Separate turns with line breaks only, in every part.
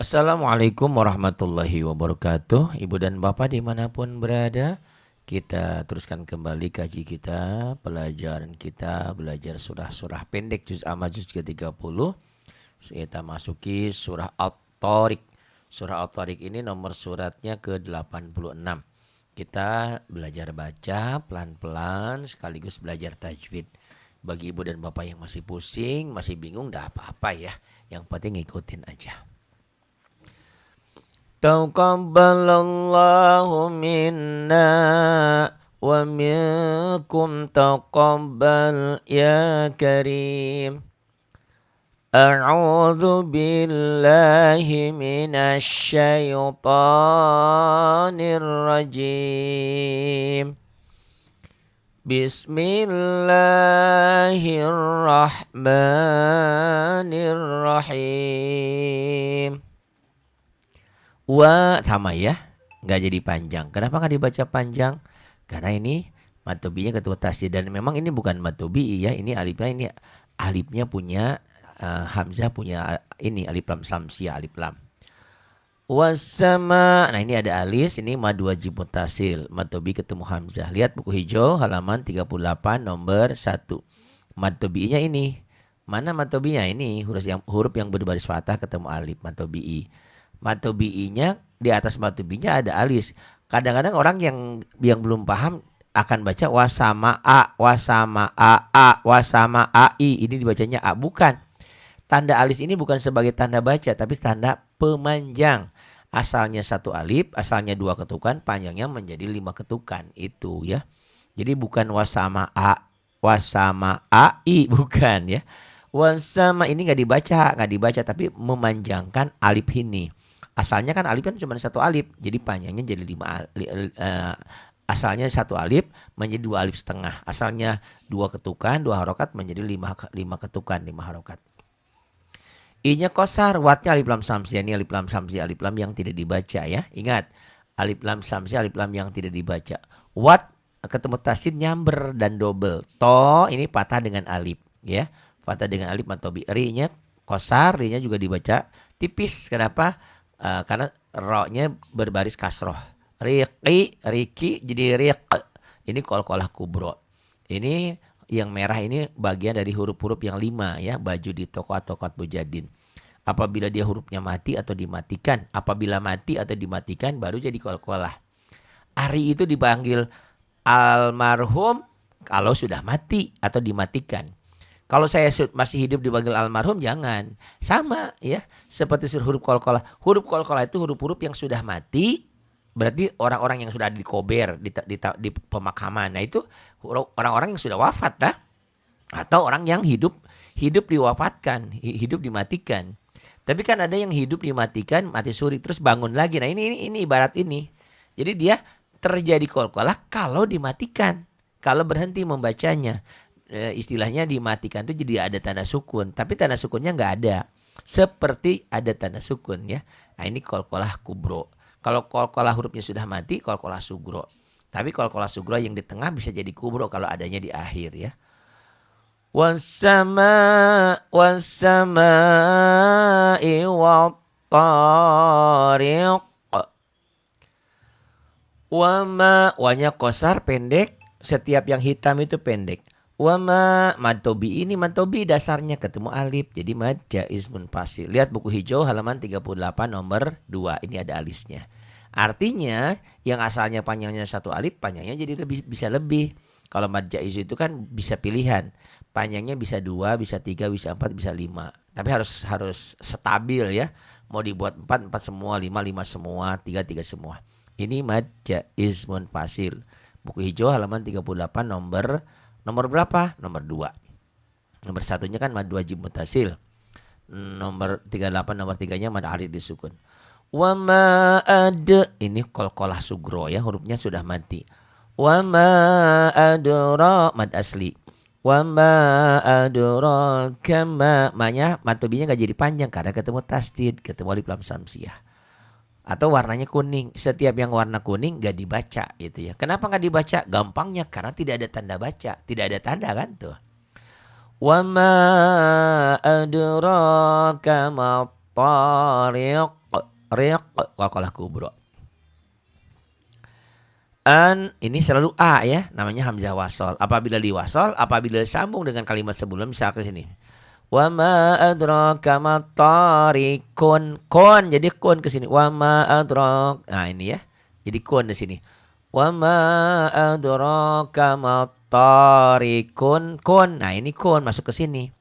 Assalamualaikum warahmatullahi wabarakatuh. Ibu dan bapak dimanapun berada, kita teruskan kembali kaji kita, pelajaran kita belajar surah-surah pendek juz amma juz ke-30. Kita masuki surah At-Tariq. Surah At-Tariq ini nomor suratnya ke-86. Kita belajar baca pelan-pelan sekaligus belajar tajwid. Bagi ibu dan bapak yang masih pusing, masih bingung, dah apa-apa ya. Yang penting ngikutin aja. Taqabbalallahu minna wa minkum taqabbal ya karim. A'udzu billahi minasy syaithanir rajim. Bismillahirrahmanirrahim. Wa sama ya, nggak jadi panjang. Kenapa nggak dibaca panjang? Karena ini matobinya ketemu tasdid dan memang ini bukan matobi ya. Ini alifnya punya hamzah punya ini alif lam samsia alif lam. Wasama, nah ini ada alis, ini mad wajib muttasil. Matobi ketemu hamzah. Lihat buku hijau halaman 38 nomor 1. Matobinya ini. Mana matobinya? Ini huruf yang berbaris fathah ketemu alif matobi. Matobi'inya di atas matobi'nya ada alis. Kadang-kadang orang yang belum paham akan baca wasama a, wasama ai. Ini dibacanya a, bukan. Tanda alis ini bukan sebagai tanda baca, tapi tanda pemanjang. Asalnya satu alif, asalnya dua ketukan, panjangnya menjadi 5 ketukan. Itu ya. Jadi bukan wasama a, wasama ai, bukan ya. Wasama ini nggak dibaca, tapi memanjangkan alif ini. Asalnya kan alif kan cuma satu alif, jadi panjangnya jadi 5 asalnya satu alif menjadi 2 alif setengah. Asalnya 2 ketukan, 2 harokat menjadi 5 ketukan, 5 harokat. I-nya kosar, watnya alif lam samsia. Ini alif lam samsia, alif lam yang tidak dibaca ya. Ingat, alif lam samsia, alif lam yang tidak dibaca. Wat ketemu tasdid nyamber dan double. To ini patah dengan alif ya. Patah dengan alif matobi. Ri-nya kosar, ri-nya juga dibaca tipis. Kenapa? Karena ro-nya berbaris kasroh. Riqi, riki jadi riq. Ini qalqalah kubro. Ini yang merah ini bagian dari huruf-huruf yang 5 ya. Baju di toko atau kot bujadin. Apabila dia hurufnya mati atau dimatikan. Apabila mati atau dimatikan baru jadi qalqalah. Ari itu dipanggil almarhum kalau sudah mati atau dimatikan. Kalau saya masih hidup dipanggil almarhum jangan. Sama ya. Seperti huruf qalqalah. Huruf qalqalah itu huruf-huruf yang sudah mati. Berarti orang-orang yang sudah dikober di pemakaman. Nah itu orang-orang yang sudah wafat dah. Atau orang yang hidup diwafatkan. Hidup dimatikan. Tapi kan ada yang hidup dimatikan. Mati suri terus bangun lagi. Nah ini ibarat ini. Jadi dia terjadi qalqalah kalau dimatikan. Kalau berhenti membacanya. Istilahnya dimatikan itu jadi ada tanda sukun, tapi tanda sukunnya nggak ada, seperti ada tanda sukun ya. Nah ini qalqalah kubro. Kalau qalqalah hurufnya sudah mati, qalqalah sugro. Tapi qalqalah sugro yang di tengah bisa jadi kubro kalau adanya di akhir ya. Wassama'i wattariq. Wanya kosar pendek, setiap yang hitam itu pendek. Wama matobi ini matobi dasarnya ketemu alif jadi mad jaiz munfasil. Lihat buku hijau halaman 38 nomor 2. Ini ada alisnya. Artinya yang asalnya panjangnya satu alif panjangnya jadi bisa lebih. Kalau mad jaiz itu kan bisa pilihan. Panjangnya bisa 2, bisa 3, bisa 4, bisa 5. Tapi harus stabil ya. Mau dibuat 4 semua, 5 semua, 3 semua. Ini mad jaiz munfasil. Buku hijau halaman 38 nomor berapa? Nomor 2. Nomor satunya kan mad wajib muttasil. Nomor 38 nomor 3-nya mad arid disukun. Wa ma ad ini qalqalah sugro ya, hurufnya sudah mati. Wa ma adra mad asli. Wa ma adra kama ma-nya matobinya enggak jadi panjang karena ketemu tasdid, ketemu alif lam samsiah. Atau warnanya kuning. Setiap yang warna kuning gak dibaca gitu ya. Kenapa gak dibaca? Gampangnya karena tidak ada tanda baca. Tidak ada tanda kan tuh. Wa ma adraka ma tariq, riq, qalqalah kubra. An ini selalu a ya, namanya hamzah wasol. Apabila diwasol, apabila disambung dengan kalimat sebelum, misal ke sini. Wa ma adraka ma tariqun. Kon jadi kun ke sini. Wa ma adrak. Nah, ini ya. Jadi kun di sini. Wa ma adraka ma tariqun. Kun. Nah, ini kun masuk ke sini.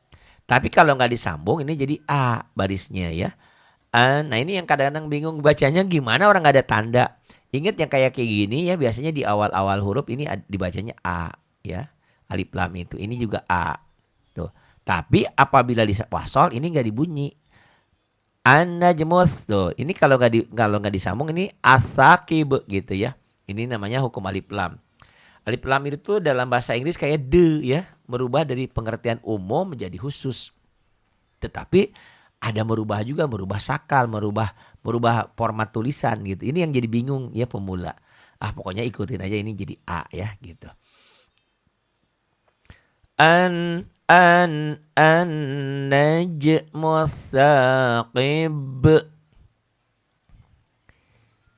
Tapi kalau nggak disambung ini jadi a barisnya ya. Nah, ini yang kadang-kadang bingung bacanya gimana orang nggak ada tanda. Ingat yang kayak gini ya, biasanya di awal-awal huruf ini dibacanya A ya. Alif lam itu. Ini juga A. Tuh. Tapi apabila wasol ini nggak dibunyi. An-najmus tuh. Ini kalau nggak disambung ini asakib gitu ya. Ini namanya hukum alif lam. Alif lam itu dalam bahasa Inggris kayak de ya, merubah dari pengertian umum menjadi khusus. Tetapi ada merubah juga, merubah sakal, merubah format tulisan gitu. Ini yang jadi bingung ya pemula. Pokoknya ikutin aja ini jadi A ya gitu. An najmus saqib.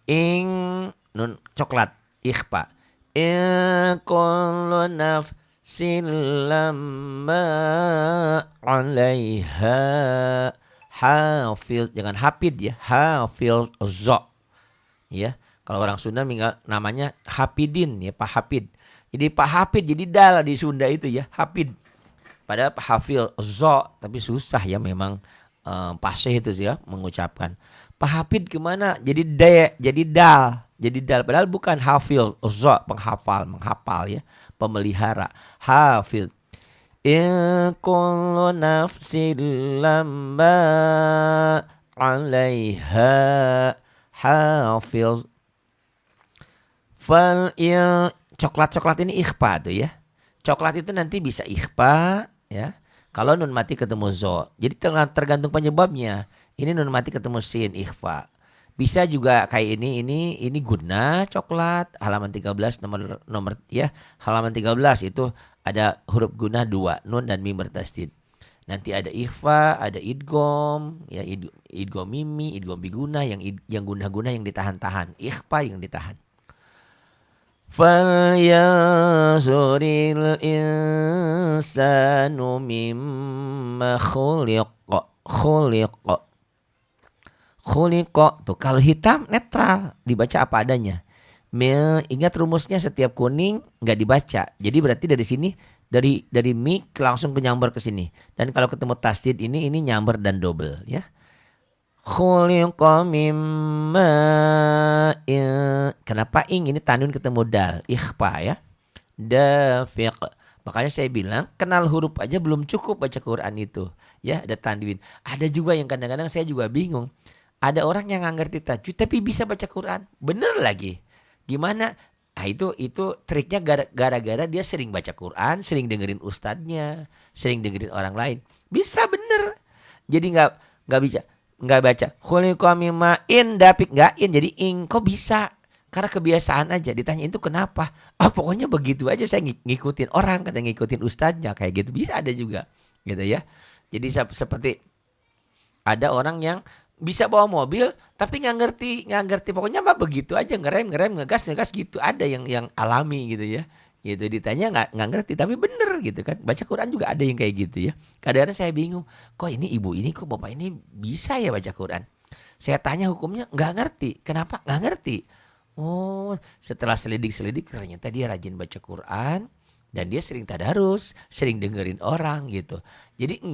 Ing nun coklat ikhfa. In kullu nafsin lamma 'alaiha hafiz, jangan hafid ya, hafiz zo ya. Kalau orang Sunda namanya hafidin ya, Pak Hafid. Jadi Pak Hafid jadi dal di Sunda itu ya, hafid. Padahal Pak Hafil zo, tapi susah ya memang fasih itu sih ya mengucapkan. Pak Hafid kemana? Jadi dal. Padahal bukan hafil zo, menghafal ya, pemelihara. Hafid. In kullu nafsin lamma 'alaiha hafiz. Coklat ini ikhfa tuh ya. Coklat itu nanti bisa ikhfa ya. Kalau nun mati ketemu zo. Jadi tergantung penyebabnya. Ini nun mati ketemu sin ikhfa. Bisa juga kayak ini guna coklat halaman 13 nomor ya, halaman 13 itu ada huruf guna 2, nun dan mim bertasdid. Nanti ada ikhfa, ada idgham ya, idgham mimi, idgham biguna yang guna-guna yang ditahan-tahan, ikhfa yang ditahan. Falyanzuril insanu mimma khuliqa. Khuliqa tuh kalau hitam netral dibaca apa adanya. Ingat rumusnya setiap kuning nggak dibaca. Jadi berarti dari sini dari mi langsung nyamber ke sini. Dan kalau ketemu tasdid ini nyamber dan double ya. Khuliqa mimma kenapa ini tanwin ketemu dal ikhfa ya. Dafiq. Makanya saya bilang kenal huruf aja belum cukup baca Quran itu ya, ada tanwin. Ada juga yang kadang-kadang saya juga bingung. Ada orang yang nggak ngerti tajwid tapi bisa baca Quran. Bener lagi. Gimana? Nah itu triknya gara-gara dia sering baca Quran, sering dengerin ustadznya, sering dengerin orang lain. Bisa bener. Jadi nggak baca. Khuliqa mimma in dapik nggak in jadi ing. Kok bisa? Karena kebiasaan aja. Ditanya itu kenapa? Pokoknya begitu aja saya ngikutin orang, kata ngikutin ustadznya kayak gitu. Bisa ada juga gitu ya. Jadi seperti ada orang yang bisa bawa mobil tapi nggak ngerti pokoknya mah begitu aja, ngerem ngegas gitu. Ada yang alami gitu ya, gitu. Ditanya nggak ngerti tapi bener gitu kan. Baca Quran juga ada yang kayak gitu ya. Kadang-kadang saya bingung, kok ini ibu ini kok bapak ini bisa ya baca Quran. Saya tanya hukumnya nggak ngerti. Kenapa nggak ngerti? Oh, setelah selidik ternyata dia rajin baca Quran dan dia sering tadarus, sering dengerin orang gitu. Jadi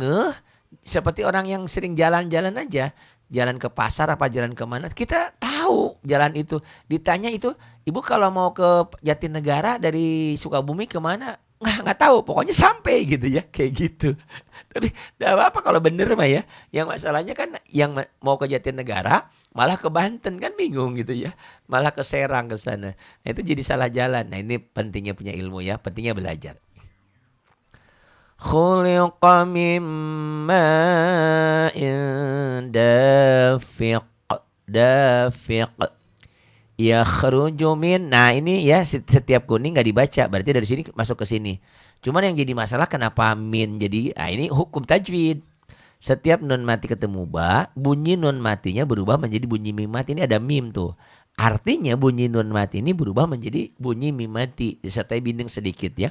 seperti orang yang sering jalan-jalan aja. Jalan ke pasar apa jalan kemana, kita tahu jalan itu. Ditanya itu, ibu kalau mau ke Jatinegara dari Sukabumi kemana? Nggak tahu, pokoknya sampai gitu ya, kayak gitu. Tapi tidak apa-apa kalau bener mah ya. Yang masalahnya kan yang mau ke Jatinegara malah ke Banten kan bingung gitu ya. Malah ke Serang ke sana. Nah itu jadi salah jalan. Nah ini pentingnya punya ilmu ya, pentingnya belajar. Khuliqa mimma dafiq yakhruju min. Nah ini ya setiap kuning nggak dibaca, berarti dari sini masuk ke sini. Cuman yang jadi masalah kenapa min jadi, ini hukum tajwid. Setiap nun mati ketemu ba, bunyi nun matinya berubah menjadi bunyi mim mati. Ini ada mim tuh. Artinya bunyi nun mati ini berubah menjadi bunyi mim mati. Disertai binding sedikit ya.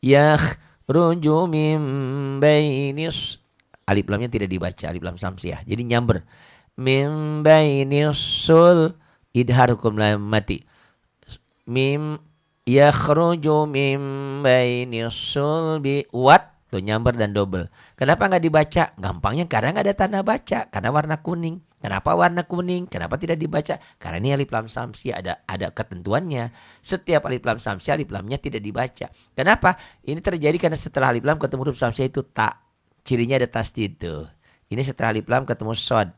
Yakhruju mim bainis. Alif lamnya tidak dibaca, alif lam samsiah. Jadi nyamber. Mim bainis sul idhar hukum lam mati. Mim yakhruju mim bainis sulbi wat. Tuh nyamber dan double. Kenapa nggak dibaca? Gampangnya karena nggak ada tanda baca. Karena warna kuning. Kenapa warna kuning? Kenapa tidak dibaca? Karena ini alif lam samsiah ada ketentuannya. Setiap alif lam samsiah alif lamnya tidak dibaca. Kenapa? Ini terjadi karena setelah alif lam ketemu huruf samsiah itu tak. Cirinya ada tasdid tuh. Ini setelah alif lam ketemu shad.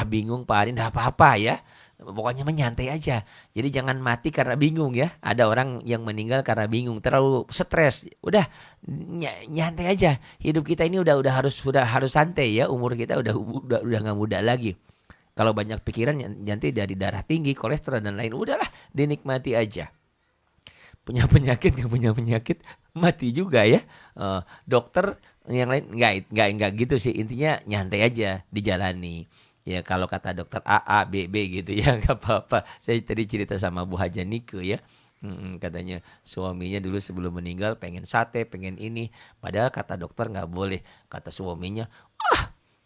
Bingung Pak Ari, enggak apa-apa ya. Pokoknya menyantai aja. Jadi jangan mati karena bingung ya. Ada orang yang meninggal karena bingung, terlalu stres. Udah nyantai aja. Hidup kita ini udah harus santai ya. Umur kita udah nggak muda lagi. Kalau banyak pikiran nanti dari darah tinggi, kolesterol dan lain, udahlah dinikmati aja. Punya penyakit nggak punya penyakit mati juga ya. Dokter yang lain nggak gitu sih. Intinya nyantai aja, dijalani. Ya kalau kata dokter A, B gitu ya nggak apa-apa. Saya tadi cerita sama Bu Haja Nike ya. Katanya suaminya dulu sebelum meninggal pengen sate, pengen ini. Padahal kata dokter nggak boleh. Kata suaminya,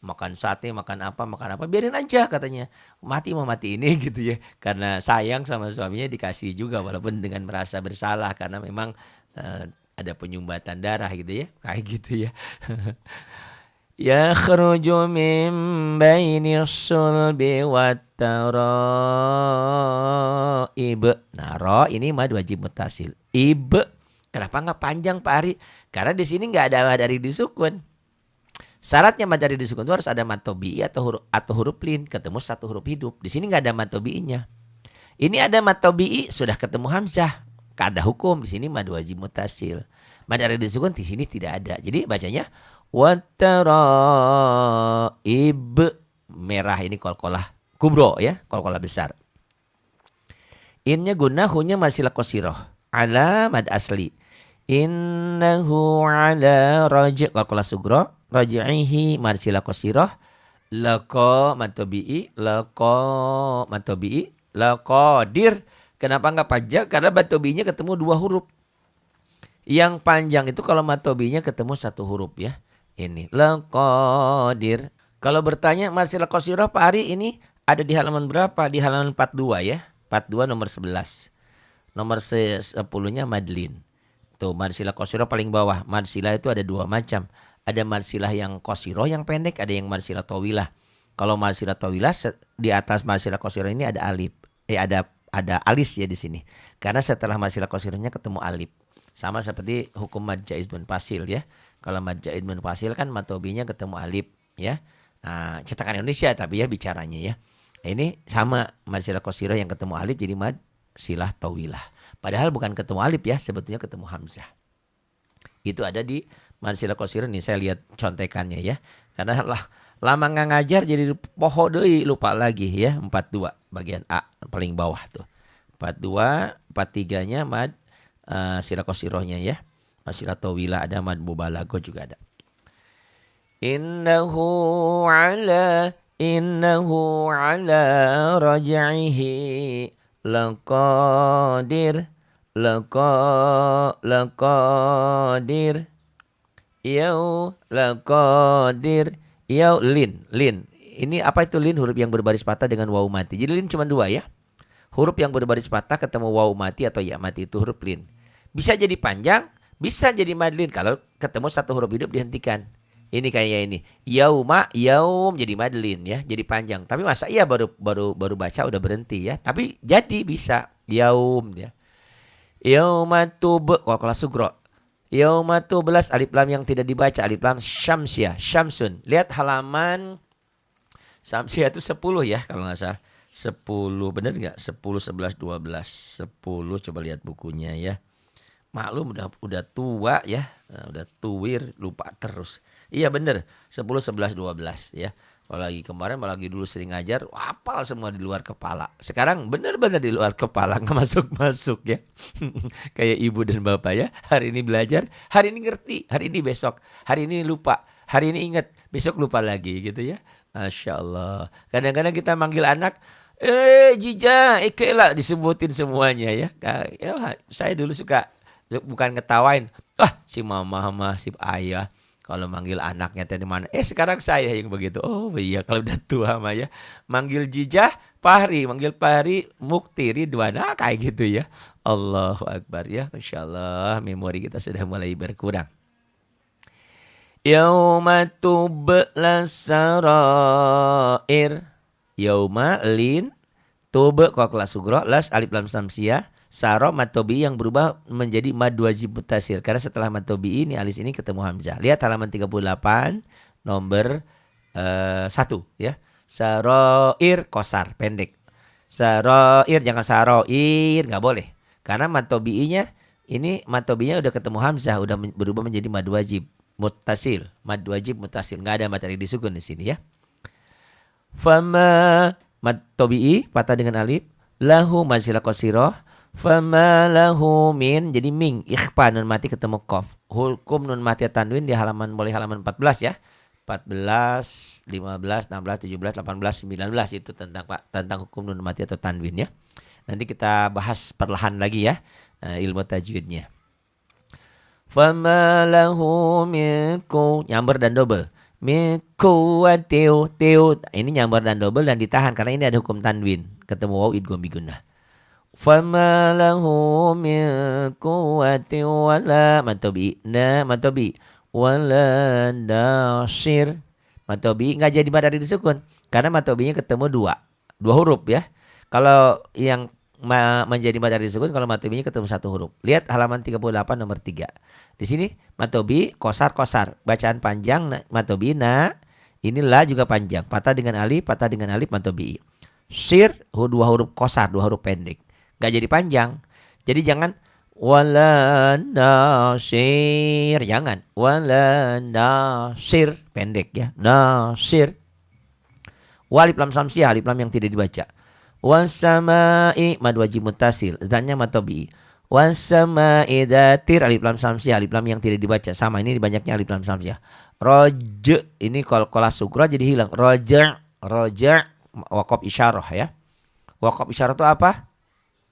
makan sate, makan apa, biarin aja katanya. Mati mau mati ini gitu ya. Karena sayang sama suaminya dikasih juga walaupun dengan merasa bersalah. Karena memang ada penyumbatan darah gitu ya. Kayak gitu ya. Yakhruju min bainis sulbi wattaraib. Nah, ro ini mad wajib muttasil. Ib. Kenapa enggak panjang Pak Ari? Karena di sini enggak ada mad dari disukun. Syaratnya mad dari disukun itu harus ada mad tobi'i atau huruf lin, ketemu satu huruf hidup. Di sini enggak ada mad tobi'inya. Ini ada mad tobi'i sudah ketemu hamzah. Kada hukum di sini mad wajib muttasil. Mad dari disukun di sini tidak ada. Jadi bacanya wattaraib. Merah ini qalqalah kubro ya, qalqalah besar. Innya guna, hunya masilah qasiroh. Ala mad asli. Innahu ala raji' qalqalah sugro. Raji'ihi masilah qasiroh. Laqa mad tabi'i, laqa mad tabi'i, laqadir. Kenapa enggak panjang? Karena mad tabi'inya ketemu dua huruf. Yang panjang itu kalau mad tabi'inya ketemu satu huruf ya. Ini laqadir. Kalau bertanya masilah qasirah Pak Ari ini ada di halaman berapa? Di halaman 42 ya. 42 nomor 11. Nomor 10-nya madlin. Tuh masilah qasirah paling bawah. Masilah itu ada dua macam. Ada masilah yang qasirah yang pendek, ada yang masilah tawilah. Kalau masilah tawilah di atas masilah qasirah ini ada alif. Ada alis ya di sini. Karena setelah masilah qasirahnya ketemu alif. Sama seperti hukum mad jaiz munfasil ya. Kalau mad jaiz munfasil kan mad tobinya ketemu alif ya. Nah, cetakan Indonesia tapi ya bicaranya ya. Ini sama mad silah qasirah yang ketemu alif jadi mad silah tawilah. Padahal bukan ketemu alif ya, sebetulnya ketemu hamzah. Itu ada di mad silah qasirah nih saya lihat contekannya ya. Karena lama nggak ngajar jadi poho deui lupa lagi ya. 42 bagian A paling bawah tuh. 42, 43-nya mad silah qasirahnya ya. Masilah tawilah ada, mad mubalaghah juga ada. Innahu ala raj'ihi laqadir laqadir lin. Ini apa itu lin? Huruf yang berbaris patah dengan waw mati. Jadi lin cuma dua ya. Huruf yang berbaris patah ketemu waw mati atau ya mati itu huruf lin. Bisa jadi panjang, bisa jadi madlin kalau ketemu satu huruf hidup dihentikan. Ini kayak ini. Yaum jadi madlin ya, jadi panjang. Tapi masa iya baru baca udah berhenti ya. Tapi jadi bisa yaum ya. Yaumatub qalqalah sugro. Yaumatublas alif lam yang tidak dibaca, alif lam syamsiah, syamsun. Lihat halaman syamsiah itu 10 ya kalau enggak salah. 10 benar enggak? 10 11 12. 10 coba lihat bukunya ya. Maklum udah tua ya, udah tuwir lupa terus. Iya bener 10, 11, 12 ya. Apalagi dulu sering ngajar, hafal semua di luar kepala. Sekarang benar-benar di luar kepala, nggak masuk-masuk ya. Kayak ibu dan bapak ya. Hari ini belajar, hari ini ngerti, hari ini besok, hari ini lupa, hari ini ingat, besok lupa lagi gitu ya. Masya Allah. Kadang-kadang kita manggil anak, Jija, Ikela, disebutin semuanya ya. Ya, saya dulu suka, bukan ngetawain, si mama, si ayah. Kalau manggil anaknya tadi mana? Sekarang saya yang begitu. Oh iya, kalau udah tua mah ya. Manggil Jijah, Fahri. Manggil Fahri, Mukti, Ridwan. Kayak gitu ya. Allahu Akbar ya. Masya Allah, memori kita sudah mulai berkurang. Yauma tubla sarair. Yauma lin. Tube kalau kelas sugro. Las alif lam samsiah. Saro matobi yang berubah menjadi mad wajib mutasil. Karena setelah matobi ini alis ini ketemu hamzah. Lihat halaman 38 nomor 1 ya. Saroir kosar pendek. Saroir jangan saroir, nggak boleh. Karena matobiinya ini matobinya udah ketemu hamzah, udah berubah menjadi mad wajib mutasil. Mad wajib mutasil. Nggak ada materi disukun di sini ya. Fama matobii patah dengan alif. Lahu mazilah qasiroh. Fama lahu min, jadi ming ikhfa nun mati ketemu qaf. Hukum nun mati tanwin di halaman 14 ya. 14, 15, 16, 17, 18, 19 itu tentang hukum nun mati atau tanwin ya. Nanti kita bahas perlahan lagi ya ilmu tajwidnya. Fama lahu minkum, nyamber dan double. Miku wa tiu. Ini nyamber dan double dan ditahan karena ini ada hukum tanwin. Ketemu waw idgham bi gunnah. Fama lahu min quwwati wala matobi wala nasir. Matobi enggak jadi mad dari disukun karena matobinya ketemu dua huruf ya. Kalau yang menjadi mad dari disukun kalau matobinya ketemu satu huruf. Lihat halaman 38 nomor 3. Di sini matobi kosar bacaan panjang matobi ini la juga panjang, patah dengan alif matobi. Sir dua huruf kosar, dua huruf pendek. Gak jadi panjang. Jadi jangan wala nasir. Jangan. Wala nasir. Pendek ya. Nasir. Walif lam samsiah. Alif lam yang tidak dibaca. Wasama'i. Mad wajib mutasil. Tanya matobi. Wasama'i datir. Alif lam samsiah. Alif lam yang tidak dibaca. Sama ini banyaknya alif lam samsiah. Roja. Ini kalau sugro jadi hilang. Roja. Waqaf isyarah ya. Waqaf isyarah itu apa?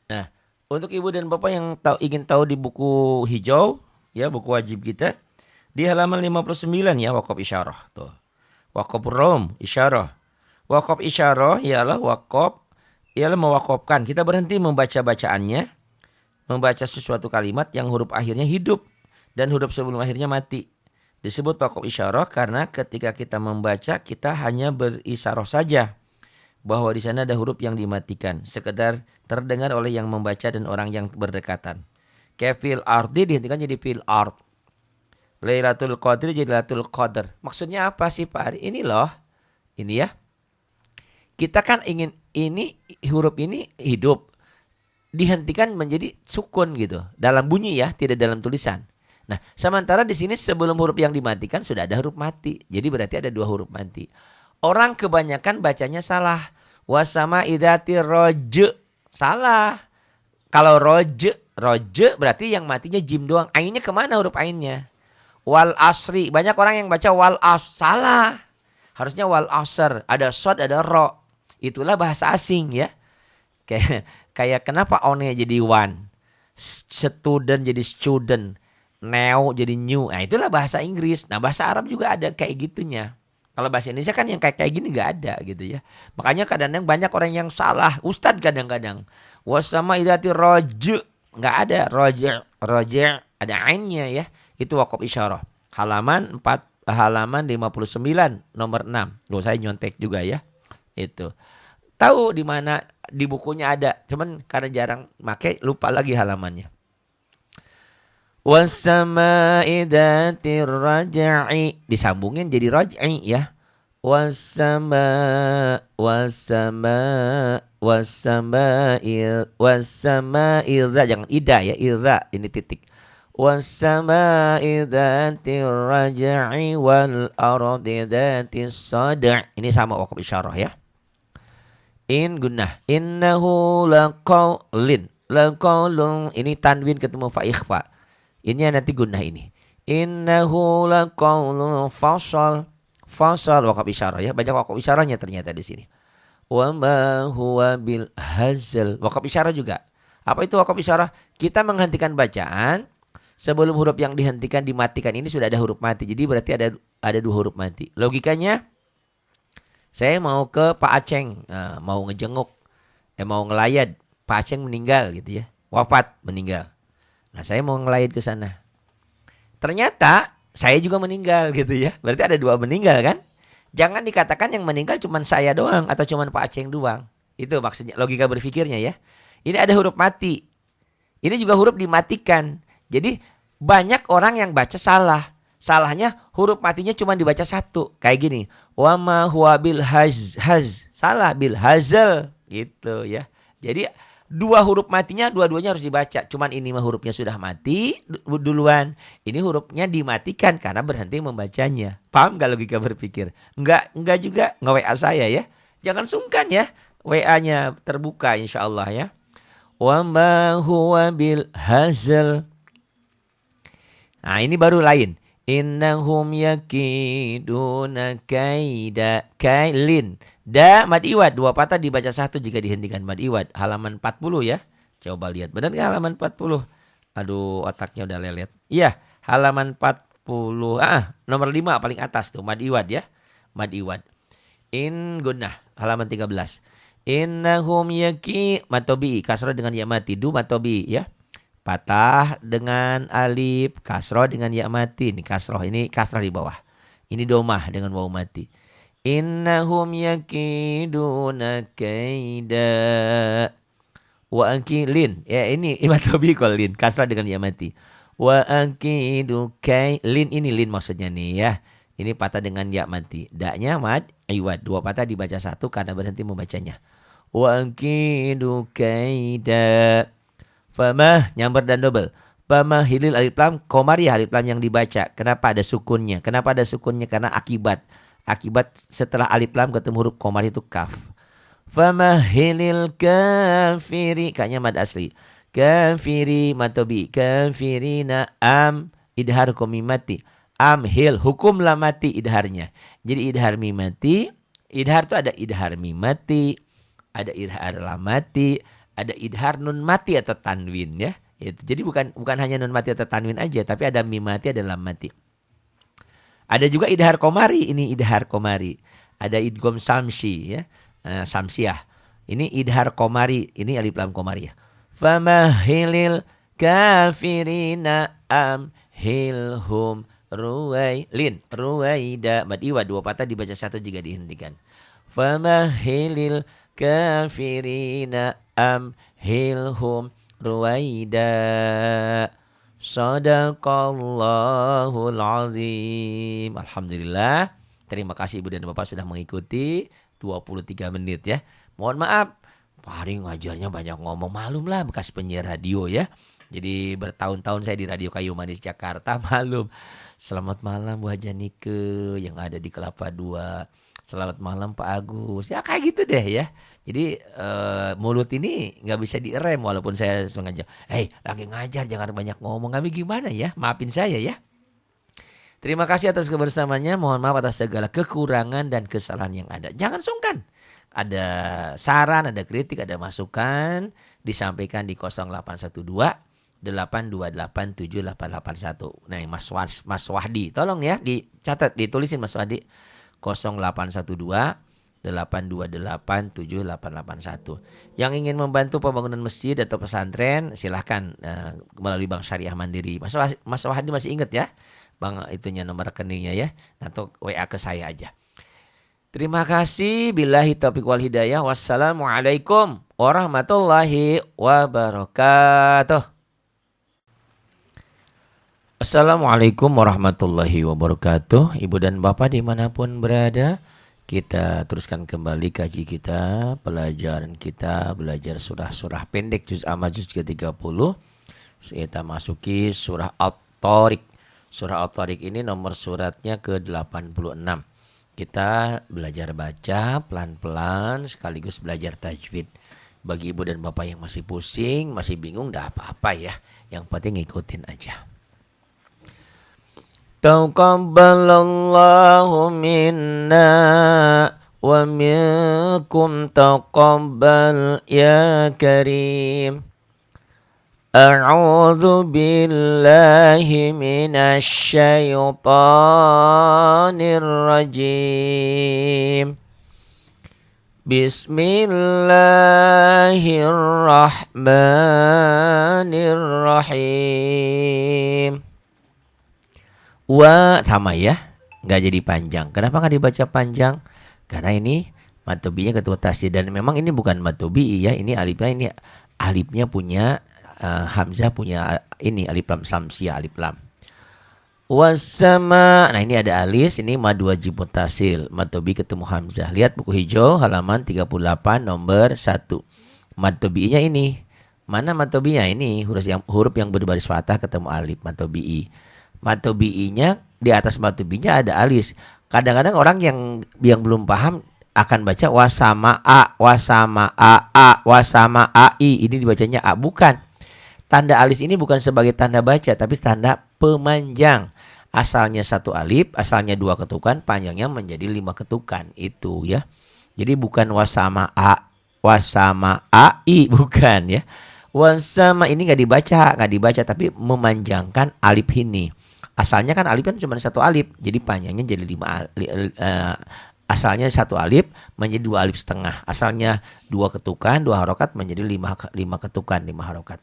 Nah, untuk ibu dan bapak yang ingin tahu di buku hijau, ya buku wajib kita, di halaman 59 ya waqaf isyarah tuh. Waqaf rom isyarah. Waqaf isyarah ialah mewakafkan. Kita berhenti membaca bacaannya, membaca sesuatu kalimat yang huruf akhirnya hidup dan huruf sebelum akhirnya mati. Disebut waqaf isyarah karena ketika kita membaca kita hanya berisyarah saja bahwa di sana ada huruf yang dimatikan, sekedar terdengar oleh yang membaca dan orang yang berdekatan. Kayak fil ardi dihentikan jadi fil ard. Lailatul qadri jadi lailatul qadr. Maksudnya apa sih Pak Ari? Ini loh. Ini ya. Kita kan ingin ini huruf ini hidup. Dihentikan menjadi sukun gitu. Dalam bunyi ya, tidak dalam tulisan. Nah, sementara di sini sebelum huruf yang dimatikan sudah ada huruf mati. Jadi berarti ada dua huruf mati. Orang kebanyakan bacanya salah. Wasama idati roje. Salah. Kalau roje berarti yang matinya jim doang. Ainnya kemana huruf ainnya? Wal asri. Banyak orang yang baca wal as. Salah. Harusnya wal asr. Ada sod, ada ro. Itulah bahasa asing ya. Kayak kenapa one jadi one. Student jadi student. New jadi new. Nah itulah bahasa Inggris. Nah bahasa Arab juga ada kayak gitunya. Kalau bahasa Indonesia kan yang kayak gini nggak ada gitu ya. Makanya kadang-kadang banyak orang yang salah. Ustadz kadang-kadang. Wasama idati roje. Nggak ada. Roje. Ada ainnya ya. Itu waqaf isyarah. Halaman 59 nomor 6. Loh saya nyontek juga ya. Itu. Tahu di mana di bukunya ada. Cuman karena jarang pakai lupa lagi halamannya. Wasama'i datir raj'i. Disambungin jadi raj'i ya. Wasama'i. Jangan ida ya. Ida. Ini titik. was-sama'i dzatir raj'i wal ardi dzatis sad'. Ini sama waqaf isyarah ya. In gunnah. Innahu laqaulun. Ini tanwin ketemu fa ikhfa. Ini nanti gunnah ini. Innahu laqaulun fasal. Fasal waqaf isyarah ya. Banyak waqaf isyarahnya ternyata di sini. Wa ma huwa bil hazl. Waqaf isyarah juga. Apa itu waqaf isyarah? Kita menghentikan bacaan sebelum huruf yang dihentikan dimatikan. Ini sudah ada huruf mati. Jadi berarti ada dua huruf mati. Logikanya, saya mau ke Pak Aceng, mau ngejenguk, mau ngelayat. Pak Aceng meninggal gitu ya, wafat, meninggal. Nah saya mau ngelayat ke sana. Ternyata saya juga meninggal gitu ya. Berarti ada dua meninggal kan? Jangan dikatakan yang meninggal cuma saya doang atau cuma Pak Aceng doang. Itu maksudnya logika berpikirnya ya. Ini ada huruf mati. Ini juga huruf dimatikan. Jadi banyak orang yang baca salah. Salahnya huruf matinya cuma dibaca satu. Kayak gini. Wa ma huwa bil haz. Salah bil hazal. Gitu ya. Jadi dua huruf matinya dua-duanya harus dibaca. Cuman ini mah hurufnya sudah mati duluan. Ini hurufnya dimatikan karena berhenti membacanya. Paham gak logika berpikir? Enggak juga. Nge-WA saya ya. Jangan sungkan ya. WA-nya terbuka insya Allah ya. Wa ma huwa bil hazal. Nah ini baru lain. Innahum yakiduna kaida. Kailin. Da mad iwad. Dua patah dibaca satu jika dihentikan mad iwad. Halaman 40 ya. Coba lihat. Benar gak halaman 40? Aduh otaknya udah lelet. Iya halaman 40. Nomor 5 paling atas tuh. Mad iwad ya. Mad iwad. In gunnah. Halaman 13. Innahum matobi. Kasrah dengan ya mati. Du matobi ya. Patah dengan alif, kasroh dengan ya mati. Ini kasroh, ini kasrah di bawah. Ini domah dengan waw mati. Innahum yakiduna kaida. Wa akilin. Ya ini imatobi kolin. Kasrah dengan ya mati. Wa akidu kailin. Ini lin maksudnya nih ya. Ini patah dengan ya mati. Daknya mad iwad. Dua patah dibaca satu karena berhenti membacanya. Wa akidu kaida. Famah nyamber dan double. Famah hilil alif lam komariah alif lam yang dibaca. Kenapa ada sukunnya? Kenapa ada sukunnya? Karena akibat. Akibat setelah alif lam ketemu huruf komari itu kaf. Famah hilil kafiri. Kayaknya mad asli. Kafiri matobi. Kafirina am idhar komimati. Am hil hukum lamati idharnya. Jadi idhar mimati. Idhar itu ada idhar mimati. Ada idhar lamati. Ada idhar nun mati atau tanwin ya. Jadi bukan hanya nun mati atau tanwin aja. Tapi ada mim mati, ada lam mati. Ada juga idhar komari. Ini idhar komari. Ada idgom samsi ya. Samsiah. Ini idhar komari. Ini alif lam komari ya. Famahilil kafirina amhilhum ruwailin. Ruwaida. Mad iwa dua patah dibaca satu jika dihentikan. Famahilil kafirina amhilhum ruwaida. Sadaqallahul azim. Alhamdulillah. Terima kasih Ibu dan Bapak sudah mengikuti 23 menit ya. Mohon maaf, Pak Hari ngajarnya banyak ngomong. Malum lah bekas penyiar radio ya. Jadi bertahun-tahun saya di Radio Kayu Manis Jakarta. Malum. Selamat malam Bu Haja Nike yang ada di Kelapa II. Selamat malam Pak Agus. Ya kayak gitu deh ya. Jadi mulut ini gak bisa direm walaupun saya sengaja. Lagi ngajar jangan banyak ngomong. Tapi gimana ya? Maafin saya ya. Terima kasih atas kebersamaannya. Mohon maaf atas segala kekurangan dan kesalahan yang ada. Jangan sungkan. Ada saran, ada kritik, ada masukan. Disampaikan di 0812 8287881. Nah Mas Wahdi. Tolong ya dicatat, ditulisin Mas Wahdi. 0812 8287881. Yang ingin membantu pembangunan masjid atau pesantren silahkan melalui Bank Syariah Mandiri. Mas Wahdi masih ingat ya? Bang itunya nomor rekeningnya ya. Atau WA ke saya aja. Terima kasih. Billahi taufiq wal hidayah. Wassalamualaikum warahmatullahi wabarakatuh. Assalamualaikum warahmatullahi wabarakatuh. Ibu dan Bapak dimanapun berada, kita teruskan kembali kaji kita, pelajaran kita, belajar surah-surah pendek juz amma juz ke-30 Kita masuki surah At-Tariq. Surah At-Tariq ini nomor suratnya ke-86. Kita belajar baca pelan-pelan sekaligus belajar tajwid. Bagi ibu dan bapak yang masih pusing, masih bingung, dah apa-apa ya. Yang penting ngikutin aja. Taqabbalallahu minna wa minkum taqabbal ya karim. A'udzu billahi minasy syaithanir rajim. Bismillahirrahmanirrahim. Wa sama ya, nggak jadi panjang. Kenapa nggak dibaca panjang? Karena ini matobinya ketemu tasdid dan memang ini bukan matobi ya. Ini alifnya punya hamzah punya ini alif lam samsiah alif lam. Wasama. Nah ini ada alis, ini mad wajib muttasil. Matobi ketemu hamzah. Lihat buku hijau halaman 38 nomor 1. Matobinya ini. Mana matobinya? Ini huruf yang berbaris fathah ketemu alif matobi. Matobi'inya di atas matobi'nya ada alis. Kadang-kadang orang yang belum paham akan baca wasama a, wasama ai. Ini dibacanya a, bukan. Tanda alis ini bukan sebagai tanda baca, tapi tanda pemanjang. Asalnya 1 alif, asalnya 2 ketukan, panjangnya menjadi 5 ketukan. Itu ya. Jadi bukan wasama a, wasama ai, bukan ya. Wasama ini nggak dibaca, tapi memanjangkan alif ini. Asalnya kan alif kan cuma 1 alif, jadi panjangnya jadi 5 asalnya 1 alif menjadi 2 alif setengah. Asalnya 2 ketukan, 2 harokat menjadi 5 ketukan, 5 harokat.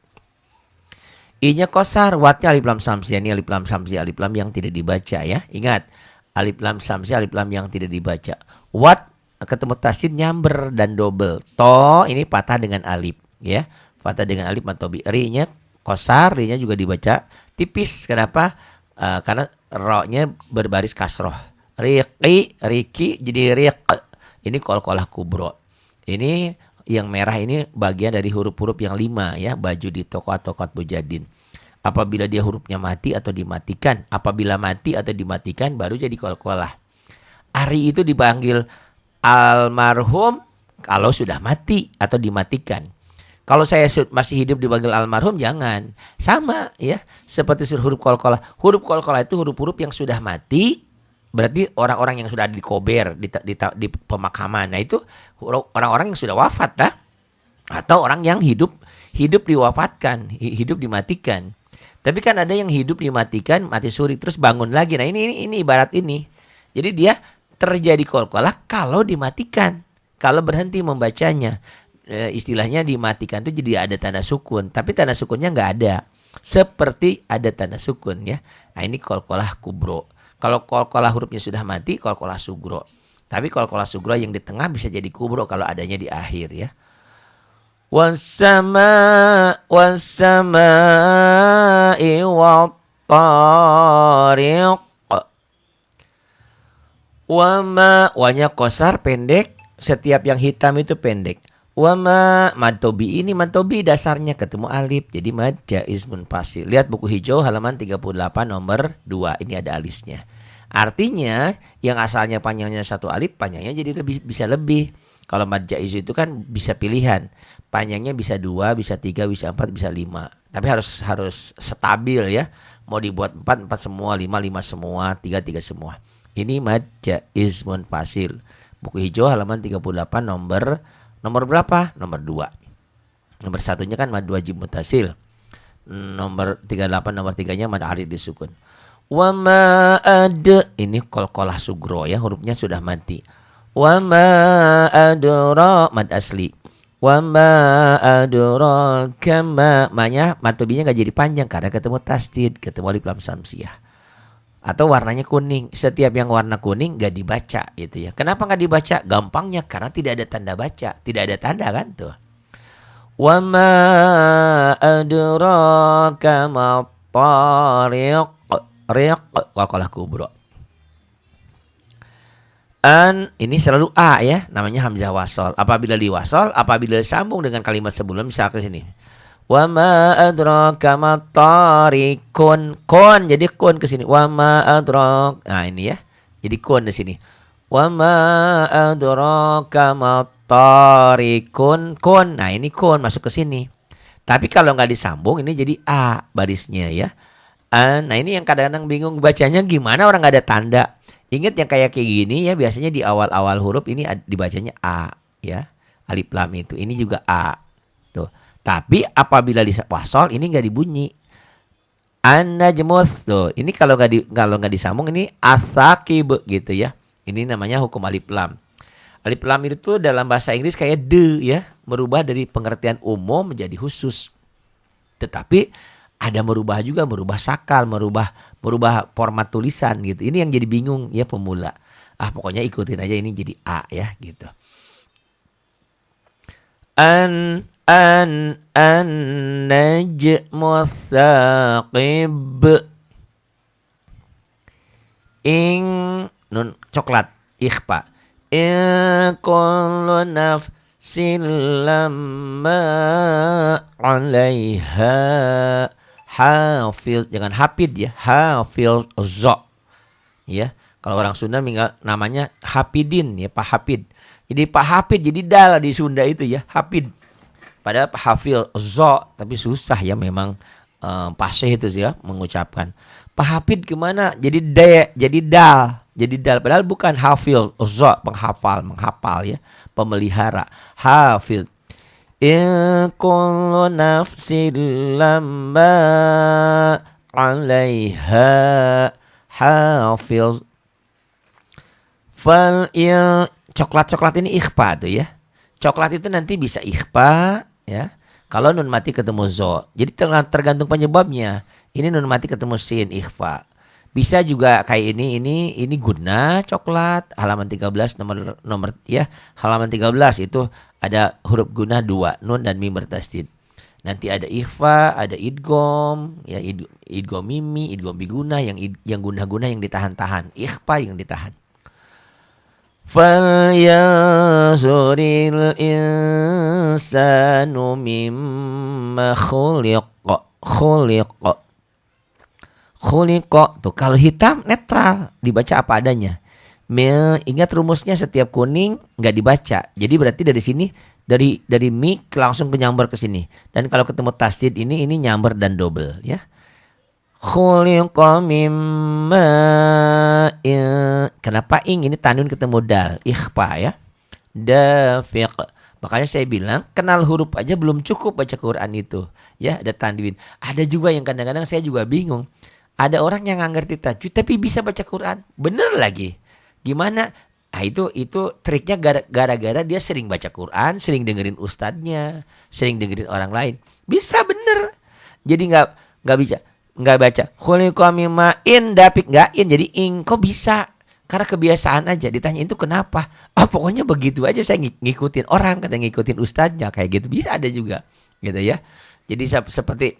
I-nya qasar, watnya alif lam samsiah, ini alif lam samsiah, alif lam yang tidak dibaca ya. Ingat, alif lam samsiah, alif lam yang tidak dibaca. Wat ketemu tasdid nyamber dan double. To ini patah dengan alif ya. Patah dengan alif matobi. Ri-nya qasar, ri-nya juga dibaca tipis. Kenapa? Karena ro-nya berbaris kasroh. Riki jadi riq. Ini qalqalah kubro. Ini yang merah ini bagian dari huruf-huruf yang 5 ya. Baju di toko atau kot bujadin. Apabila dia hurufnya mati atau dimatikan. Apabila mati atau dimatikan baru jadi qalqalah. Ari itu dipanggil almarhum kalau sudah mati atau dimatikan. Kalau saya masih hidup dipanggil almarhum jangan. Sama ya. Seperti huruf qalqalah. Huruf qalqalah itu huruf-huruf yang sudah mati. Berarti orang-orang yang sudah ada di kober. Di pemakaman. Nah itu orang-orang yang sudah wafat lah. Atau orang yang hidup diwafatkan. Hidup dimatikan. Tapi kan ada yang hidup dimatikan. Mati suri. Terus bangun lagi. Nah ini ibarat ini. Jadi dia terjadi qalqalah kalau dimatikan. Kalau berhenti membacanya. Istilahnya dimatikan itu jadi ada tanda sukun, tapi tanda sukunnya nggak ada, seperti ada tanda sukun ya. Nah ini qalqalah kubro. Kalau qalqalah hurufnya sudah mati, qalqalah sugro. Tapi qalqalah sugro yang di tengah bisa jadi kubro kalau adanya di akhir ya. Wassama'i wattariq. Wanya qasar pendek, setiap yang hitam itu pendek. Wama matobi ini matobi dasarnya ketemu alif jadi mad jaiz munfasil. Lihat buku hijau halaman 38 nomor 2. Ini ada alisnya. Artinya yang asalnya panjangnya 1 alif panjangnya jadi bisa lebih. Kalau mad jaiz itu kan bisa pilihan. Panjangnya bisa 2, bisa 3, bisa 4, bisa 5. Tapi harus stabil ya. Mau dibuat 4 semua, 5 semua, 3 semua. Ini mad jaiz munfasil. Buku hijau halaman 38 nomor berapa? Nomor 2. Nomor 1-nya kan mad wajib muttasil. Nomor 38 nomor 3-nya mad arid disukun. Wa ma ad ini qalqalah sugro ya, hurufnya sudah mati. Wa ma adra mad asli. Wa ma adraka ma-nya matobinya enggak jadi panjang karena ketemu tasdid, ketemu alif lam samsiah. Atau warnanya kuning. Setiap yang warna kuning gak dibaca gitu ya. Kenapa gak dibaca? Gampangnya karena tidak ada tanda baca. Tidak ada tanda kan tuh. Wa ma adraka ma tariq. Riq qalqalah kubra. An ini selalu a ya, namanya hamzah wasol. Apabila diwasol, apabila disambung dengan kalimat sebelum misalkan sini. Wa ma adraka ma tariqun. Kun jadi kun ke sini. Wa ma adrak. Nah ini ya. Jadi kun di sini. Wa ma adraka ma tariqun. Kun. Nah ini kun masuk ke sini. Tapi kalau nggak disambung ini jadi A barisnya ya. Nah ini yang kadang-kadang bingung bacanya gimana orang nggak ada tanda. Ingat yang kayak gini ya biasanya di awal-awal huruf ini dibacanya A ya. Alif lam itu. Ini juga A. Tuh. Tapi apabila di wasol ini nggak dibunyi. An-najmus tuh. Ini kalau nggak disambung ini asakib gitu ya. Ini namanya hukum alif lam. Alif lam itu dalam bahasa Inggris kayak de ya, merubah dari pengertian umum menjadi khusus. Tetapi ada merubah juga, merubah sakal, merubah format tulisan gitu. Ini yang jadi bingung ya pemula. Pokoknya ikutin aja ini jadi A ya gitu. Najmus saqib. Ing nun coklat ikhfa. Kullu nafsin lamma 'alaiha hafiz. Jangan hafid ya, hafiz zo. Ya, kalau orang Sunda namanya hafidin ya, Pak Hafid. Jadi Pak Hafid jadi dal di Sunda itu ya, hafid. Padahal Pak Hafil zo, tapi susah ya memang fasih itu sih ya mengucapkan. Pak Hafid kemana? Jadi jadi dal. Jadi dal, padahal bukan hafil, zo, menghafal ya, pemelihara. Hafil. Kullu nafsin lamma 'alaiha hafil. Coklat-coklat ini ikhfa tuh ya. Coklat itu nanti bisa ikhfa ya. Kalau nun mati ketemu zo. Jadi tergantung penyebabnya. Ini nun mati ketemu sin ikhfa. Bisa juga kayak ini guna coklat halaman 13 nomor ya, halaman 13 itu ada huruf guna 2 nun dan mim bertasdid. Nanti ada ikhfa, ada idgham ya, idgham mimi, idgham biguna yang guna-guna yang ditahan-tahan, ikhfa yang ditahan. Falyanzuril insanu mimma khuliqa. Khuliqa tuh kalau hitam netral dibaca apa adanya. Ingat rumusnya setiap kuning nggak dibaca. Jadi berarti dari sini dari mi langsung ke nyamber ke sini. Dan kalau ketemu tasdid ini nyamber dan double ya. Khuliqa mimma. Kenapa ini tanwin ketemu dal ikhfa ya. Dafiq. Makanya saya bilang kenal huruf aja belum cukup baca Quran itu ya, ada tanwin. Ada juga yang kadang-kadang saya juga bingung. Ada orang yang nggak ngerti tajwid tapi bisa baca Quran. Bener lagi. Gimana? Itu triknya gara-gara dia sering baca Quran, sering dengerin ustadznya, sering dengerin orang lain. Bisa bener. Jadi nggak baca. Khuliqa mimma in dapik nggak in jadi ing. Kok bisa? Karena kebiasaan aja. Ditanya itu kenapa? Pokoknya begitu aja saya ngikutin orang, kata ngikutin ustadznya kayak gitu. Bisa ada juga, gitu ya. Jadi seperti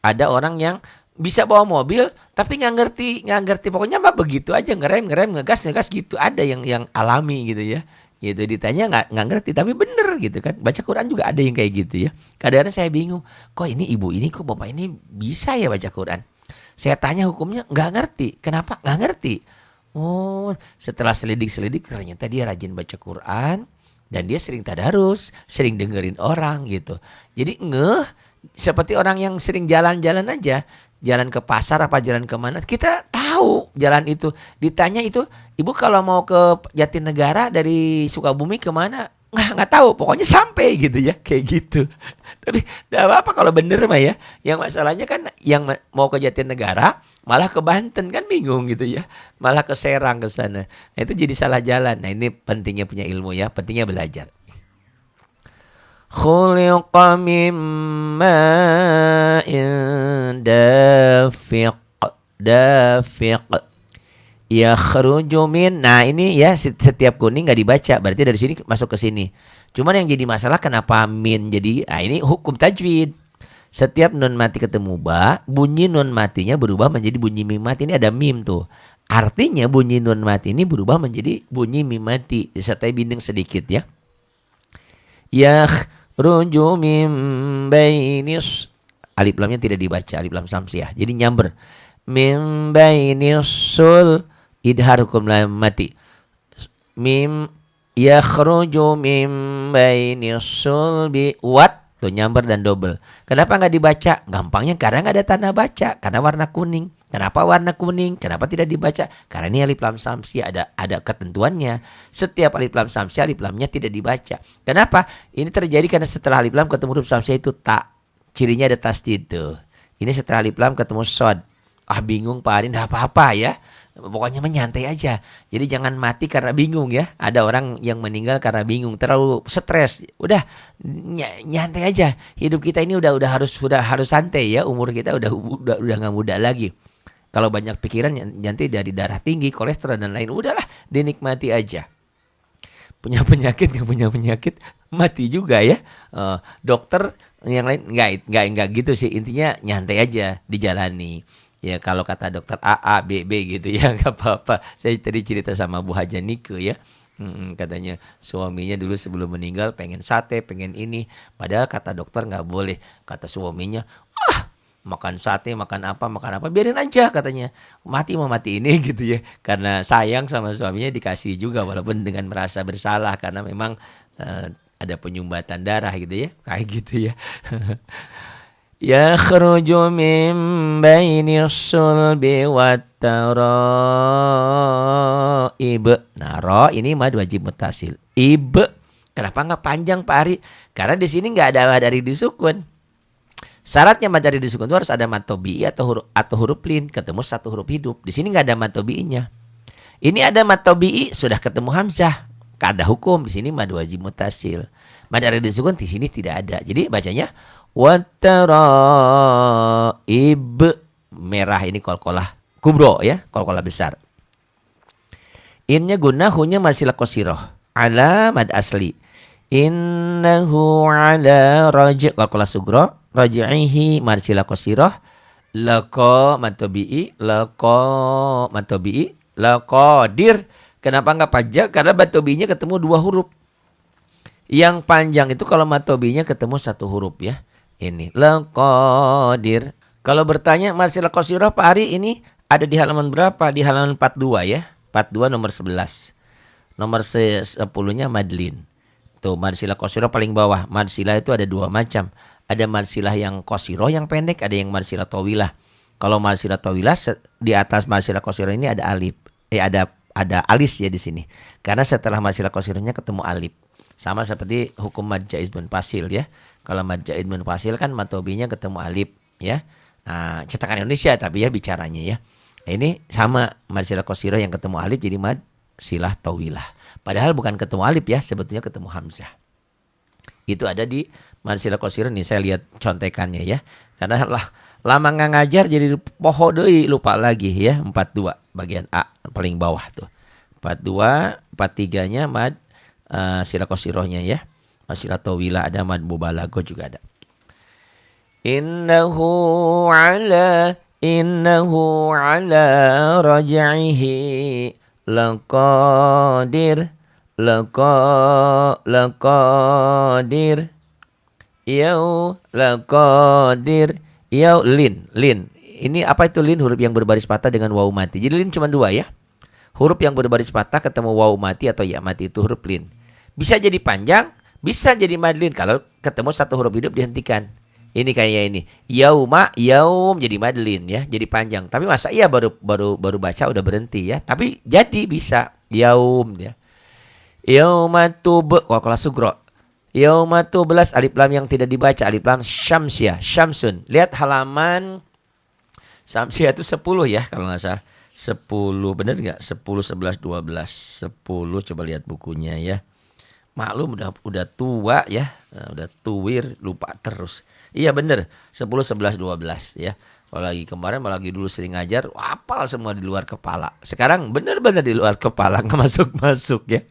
ada orang yang bisa bawa mobil tapi nggak ngerti pokoknya mah begitu aja, ngerem ngegas gitu. Ada yang alami gitu ya, gitu. Ditanya nggak ngerti tapi bener gitu kan. Baca Quran juga ada yang kayak gitu ya. Kadang-kadang saya bingung, kok ini ibu ini kok bapak ini bisa ya baca Quran. Saya tanya hukumnya nggak ngerti. Kenapa nggak ngerti? Oh, setelah selidik ternyata dia rajin baca Quran dan dia sering tadarus, sering dengerin orang gitu. Jadi seperti orang yang sering jalan-jalan aja. Jalan ke pasar apa jalan kemana, kita tahu jalan itu. Ditanya itu, ibu kalau mau ke Jatinegara dari Sukabumi kemana? Nggak tahu, pokoknya sampai gitu ya, kayak gitu. Tapi tidak apa-apa kalau bener mah ya. Yang masalahnya kan yang mau ke Jatinegara malah ke Banten kan bingung gitu ya. Malah ke Serang ke sana. Nah itu jadi salah jalan. Nah ini pentingnya punya ilmu ya, pentingnya belajar. Khuliqa mimma dafiq yakhruju min. Nah ini ya setiap kuning nggak dibaca, berarti dari sini masuk ke sini. Cuman yang jadi masalah kenapa min jadi, ini hukum tajwid. Setiap nun mati ketemu ba, bunyi nun matinya berubah menjadi bunyi mim mati. Ini ada mim tuh. Artinya bunyi nun mati ini berubah menjadi bunyi mim mati. Disertai binding sedikit ya. yakhruju min bainis, alif lamnya tidak dibaca, alif lam samsiah. Jadi nyamber. Min bainis sul, idhar hukum lam mati. Mim yakhruju min bainis sulbi, wat tuh nyamber dan double. Kenapa nggak dibaca? Gampangnya karena nggak ada tanda baca, karena warna kuning. Kenapa warna kuning? Kenapa tidak dibaca? Karena ini alif lam samsi, ada ketentuannya. Setiap alif lam samsi, alif lamnya tidak dibaca. Kenapa? Ini terjadi karena setelah alif lam ketemu huruf samsi itu tak. Cirinya ada tasdid tuh. Ini setelah alif lam ketemu shad. Ah bingung Pak Arin, enggak apa-apa ya. Pokoknya menyantai aja. Jadi jangan mati karena bingung ya. Ada orang yang meninggal karena bingung, terlalu stres. Udah nyantai aja. Hidup kita ini udah harus santai ya. Umur kita udah enggak muda lagi. Kalau banyak pikiran nanti dari darah tinggi, kolesterol dan lain, udahlah dinikmati aja. Punya penyakit nggak punya penyakit mati juga ya. Dokter yang lain nggak gitu sih. Intinya nyantai aja, dijalani. Ya kalau kata dokter A, B, gitu ya nggak apa-apa. Saya tadi cerita sama Bu Haja Nike ya. Katanya suaminya dulu sebelum meninggal pengen sate, pengen ini. Padahal kata dokter nggak boleh. Kata suaminya, makan sate, makan apa, biarin aja katanya. Mati mau mati ini gitu ya. Karena sayang sama suaminya dikasih juga walaupun dengan merasa bersalah. Karena memang ada penyumbatan darah gitu ya. Kayak gitu ya. Yakhruju min bainis sulbi wat taraib. Nah, ro ini mad wajib muttasil. Ib. Kenapa enggak panjang Pak Ari? Karena di sini enggak ada mad dari disukun. Syaratnya mad dari disukun itu harus ada mad tobi'i atau huruf lin, ketemu satu huruf hidup. Di sini enggak ada mad tobi'inya. Ini ada mad tobi'i, sudah ketemu hamzah. Kada hukum di sini mad wajib muttasil. Mad dari disukun di sini tidak ada. Jadi bacanya Wattaraib. Merah ini qalqalah kubro ya, qalqalah besar. Innya guna, hunya marsilah qasiroh. Ala mad asli. Innahu ala raji' qalqalah sugro. Raji'ihi marsilah qasiroh. Laqa mad tabi'i. Laqa mad tabi'i. Laqadir. Kenapa enggak pajak? Karena mad tabi'inya ketemu dua huruf. Yang panjang itu kalau mad tabi'inya ketemu satu huruf ya. Ini laqadir. Kalau bertanya marsilah qasirah Pak Ari ini ada di halaman berapa? Di halaman 42 ya. 42 nomor 11. Nomor 10-nya madlin. Tuh marsilah qasirah paling bawah. Marsilah itu ada dua macam. Ada marsilah yang qasirah yang pendek, ada yang marsilah tawilah. Kalau marsilah tawilah di atas marsilah qasirah ini ada alif. Ada alis ya di sini. Karena setelah marsilah qasirahnya ketemu alif. Sama seperti hukum mad jaiz munfasil ya. Kalau mad jaiz munfasil kan mad tobinya ketemu alif ya. Nah, cetakan Indonesia tapi ya bicaranya ya. Nah, ini sama marsilah qasirah yang ketemu alif jadi mad silah tawilah. Padahal bukan ketemu alif ya, sebetulnya ketemu hamzah. Itu ada di marsilah qasirah nih, saya lihat contekannya ya. Karena lama nggak ngajar jadi poho deui lupa lagi ya. 42 bagian A paling bawah tuh. 42, 43-nya mad silah qasirahnya ya. Marsilah tawilah ada, mad mubalaghah juga ada. Innahu ala raj'ihi laqadir. Laqadir. Laqadir. Lin. Ini apa itu lin? Huruf yang berbaris patah dengan waw mati. Jadi lin cuma dua ya. Huruf yang berbaris patah ketemu waw mati atau ya mati itu huruf lin. Bisa jadi panjang, bisa jadi madlin. Kalau ketemu satu huruf hidup dihentikan. Ini kayak ini. Yaum jadi madlin ya, jadi panjang. Tapi masa iya baru baca udah berhenti ya. Tapi jadi bisa yaum ya. Yaumatub qalqalah sugro. Yaumatublas alif lam yang tidak dibaca, alif lam syamsiah, syamsun. Lihat halaman syamsiah itu 10 ya kalau enggak salah. 10 benar enggak? 10 11 12. 10 coba lihat bukunya ya. Maklum udah tua ya, udah tuwir, lupa terus. Iya bener, 10, 11, 12 ya. Kalau lagi kemarin, lagi dulu sering ngajar, hafal semua di luar kepala. Sekarang bener-bener di luar kepala, nggak masuk-masuk ya.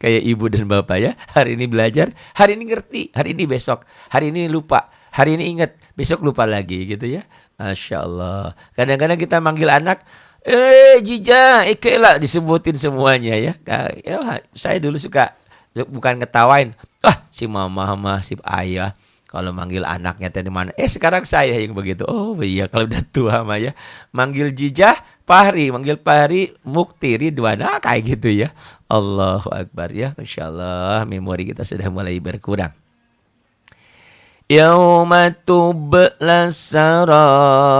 Kayak ibu dan bapak ya, hari ini belajar, hari ini ngerti, hari ini besok, hari ini lupa, hari ini ingat, besok lupa lagi gitu ya. Masya Allah. Kadang-kadang kita manggil anak, Jija, Ikela disebutin semuanya ya. Saya dulu suka Bukan ngetawain. Ah, si mama sama si ayah kalau manggil anaknya tadi mana? Sekarang saya yang begitu. Oh iya, kalau udah tua mah ya. Manggil Jijah, Fahri. Manggil Fahri, Mukti, Ridwan. Kayak gitu ya. Allahu Akbar ya. Masya Allah, memori kita sudah mulai berkurang. Yauma tubla sarair.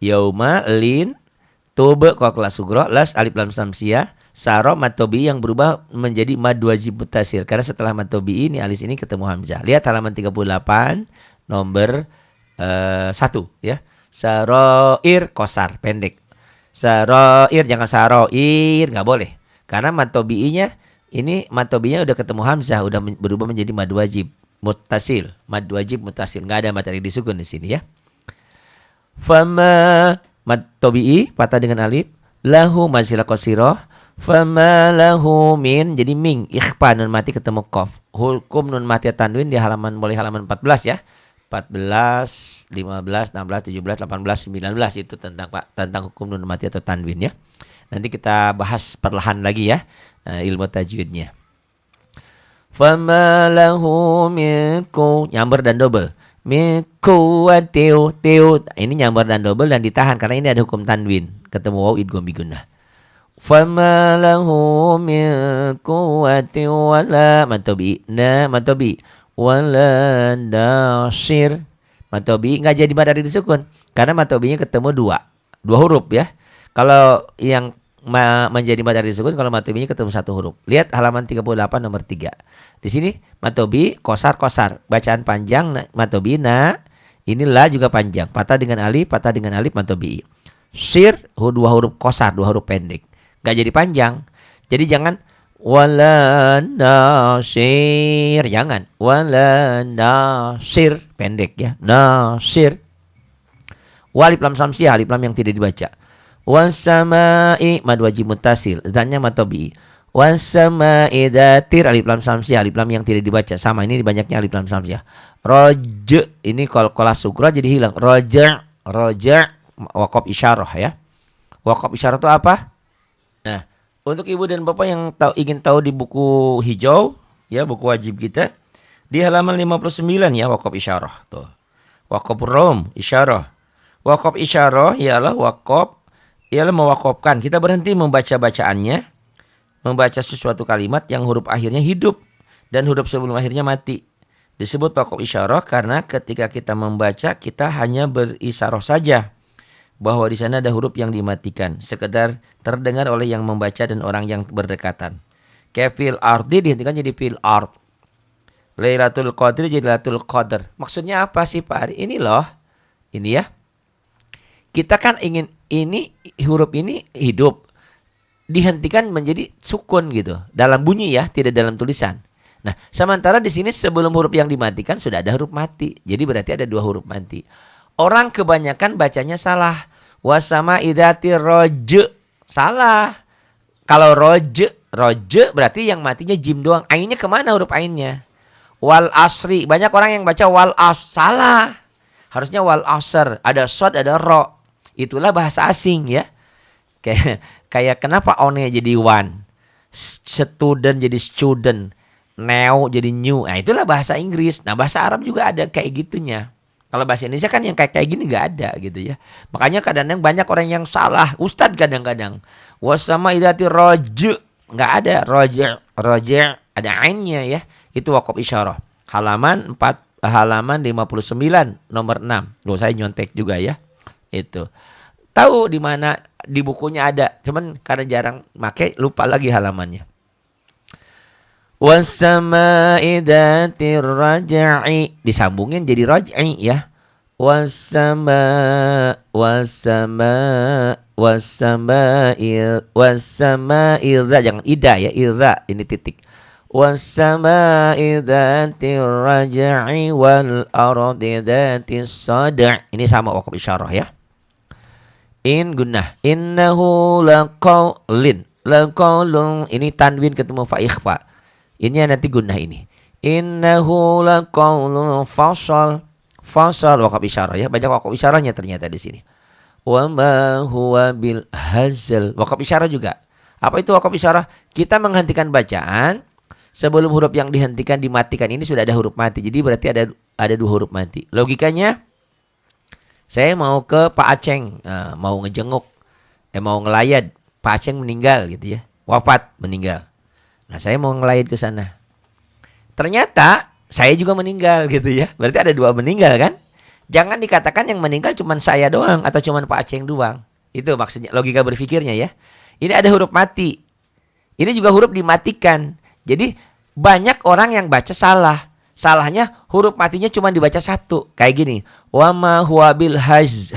Yauma lin. Tube kalau kelas sugro. Las alif lam samsiah. Saro matobi yang berubah menjadi mad wajib muttasil. Karena setelah matobi ini alis ini ketemu hamzah. Lihat halaman 38 nomor 1 ya. Saroir kosar pendek. Saroir jangan saroir, nggak boleh. Karena matobiinya ini matobinya udah ketemu hamzah, udah berubah menjadi mad wajib muttasil. Mad wajib muttasil, nggak ada materi disukun di sini ya. Fama matobii patah dengan alif. Lahu mazilah qasiroh. Fama lahu min, jadi ming ikhfa nun mati ketemu qaf. Hukum nun mati tanwin di halaman mulai halaman 14 ya. 14, 15, 16, 17, 18, 19 itu tentang hukum nun mati atau tanwin ya. Nanti kita bahas perlahan lagi ya ilmu tajwidnya. Fama lahu minku, nyamber dan double. Minku wa tiu. Ini nyamber dan double dan ditahan karena ini ada hukum tanwin. Ketemu waw idgham bi gunnah. Fama lahu min quwwati wala matobi wala nasir. Matobi enggak jadi mad disukun karena matobinya ketemu dua huruf ya. Kalau yang menjadi mad disukun kalau matobinya ketemu satu huruf. Lihat halaman 38 nomor 3. Di sini matobi kosar. Bacaan panjang matobi ini la juga panjang. Patah dengan alif matobi. Sir dua huruf kosar, dua huruf pendek. Gak jadi panjang. Jadi jangan wala nasir. Jangan. Wala nasir. Pendek ya. Nasir. Walif lam samsiah. Alif lam yang tidak dibaca. Wasama'i mad wajib muttasil. Zatnya matobi. Wasama'i datir. Alif lam samsiah. Alif lam yang tidak dibaca. Sama ini banyaknya alif lam samsiah. Roja. Ini kalau sugra jadi hilang. Roja. Waqaf isyarah ya. Waqaf isyarah itu apa? Nah, untuk ibu dan bapak yang ingin tahu di buku hijau, ya buku wajib kita, di halaman 59 ya waqaf isyarah tuh. Waqaf rom isyarah. Waqaf isyarah ialah mewakafkan. Kita berhenti membaca bacaannya, membaca sesuatu kalimat yang huruf akhirnya hidup dan huruf sebelum akhirnya mati. Disebut waqaf isyarah karena ketika kita membaca kita hanya berisyarah saja bahwa di sana ada huruf yang dimatikan, sekedar terdengar oleh yang membaca dan orang yang berdekatan. Kayak fil ardi dihentikan jadi fil ard. Lailatul Qadri jadi Lailatul Qadr. Maksudnya apa sih Pak Ari? Ini loh. Ini ya. Kita kan ingin ini huruf ini hidup. Dihentikan menjadi sukun gitu. Dalam bunyi ya, tidak dalam tulisan. Nah, sementara di sini sebelum huruf yang dimatikan sudah ada huruf mati. Jadi berarti ada dua huruf mati. Orang kebanyakan bacanya salah. Wasama idati roje. Salah. Kalau roje berarti yang matinya jim doang. Ainnya kemana huruf ainnya? Wal asri. Banyak orang yang baca wal as. Salah. Harusnya wal asr. Ada sod, ada ro. Itulah bahasa asing ya. Kayak kenapa one jadi one. Student jadi student. New jadi new. Nah itulah bahasa Inggris. Nah bahasa Arab juga ada kayak gitunya. Kalau bahasa Indonesia kan yang kayak gini nggak ada gitu ya. Makanya kadang-kadang banyak orang yang salah. Ustadz kadang-kadang. Wasama idati roje. Nggak ada. Roje. Ada ainnya ya. Itu waqaf isyarah. Halaman 59 nomor 6. Loh saya nyontek juga ya. Itu. Tahu di mana di bukunya ada. Cuman karena jarang pakai lupa lagi halamannya. Wasama'i datir raj'i. Disambungin jadi raj'i ya. Wasama'i jangan ida ya. Idza ini titik. Wasama'i datir raj'i wal ardi datis sad'. Ini sama waqaf isyarah ya. In gunnah. Innahu laqaulin. Ini tanwin ketemu fa ikhfa. Ini nanti gunnah ini. Innahu laqaulun fasal. Fasal waqaf isyarah ya. Banyak waqaf isyarahnya ternyata di sini. Wa ma huwa bil hazl. Waqaf isyarah juga. Apa itu waqaf isyarah? Kita menghentikan bacaan Sebelum huruf yang dihentikan dimatikan ini sudah ada huruf mati. Jadi berarti ada dua huruf mati. Logikanya saya mau ke Pak Aceng, mau ngejenguk, mau ngelayat. Pak Aceng meninggal gitu ya. Wafat, meninggal. Nah, saya mau ngelayat ke sana. Ternyata saya juga meninggal gitu ya. Berarti ada dua meninggal kan? Jangan dikatakan yang meninggal cuma saya doang atau cuma Pak Aceng doang. Itu maksudnya logika berpikirnya ya. Ini ada huruf mati. Ini juga huruf dimatikan. Jadi banyak orang yang baca salah. Salahnya huruf matinya cuma dibaca satu. Kayak gini. Wa ma huwa bil haz.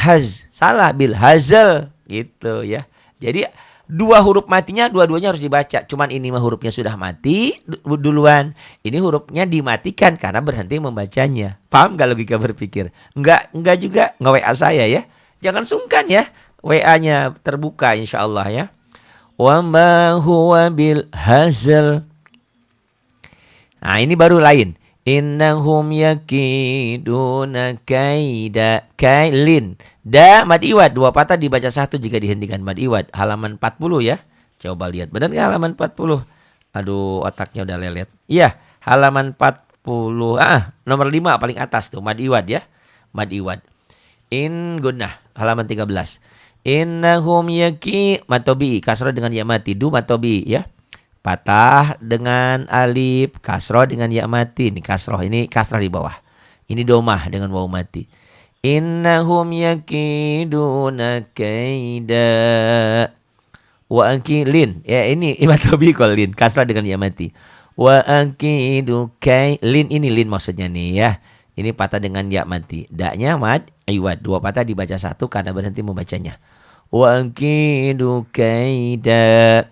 Salah bil hazal gitu ya. Jadi dua huruf matinya dua-duanya harus dibaca. Cuman ini mah hurufnya sudah mati duluan. Ini hurufnya dimatikan karena berhenti membacanya. Paham gak logika berpikir? Enggak juga. Nge WA saya ya. Jangan sungkan ya. WA-nya terbuka insyaallah ya. Wa ma huwa bil hazal. Nah, ini baru lain. Innahum yakiduna kaida. Kailin. Da mad iwad. Dua patah dibaca satu jika dihentikan mad iwad. Halaman 40 ya. Coba lihat. Benar nggak halaman 40? Aduh, otaknya udah lelet. Iya, halaman 40. Nomor 5 paling atas tuh. Mad iwad ya. Mad iwad. In gunnah. Halaman 13. Innahum matobi. Kasroh dengan ya mati. Du matobi ya. Patah dengan alif, kasroh dengan ya mati. Ini kasroh di bawah. Ini domah dengan waw mati. Innahum yakiduna kaida. Wa akilin. Ya ini imatobi kolin. Kasroh dengan ya mati. Wa akidu kailin. Ini lin maksudnya nih ya. Ini patah dengan ya mati. Da-nya mad iwad. Dua patah dibaca satu karena berhenti membacanya. Wa akidu kaida.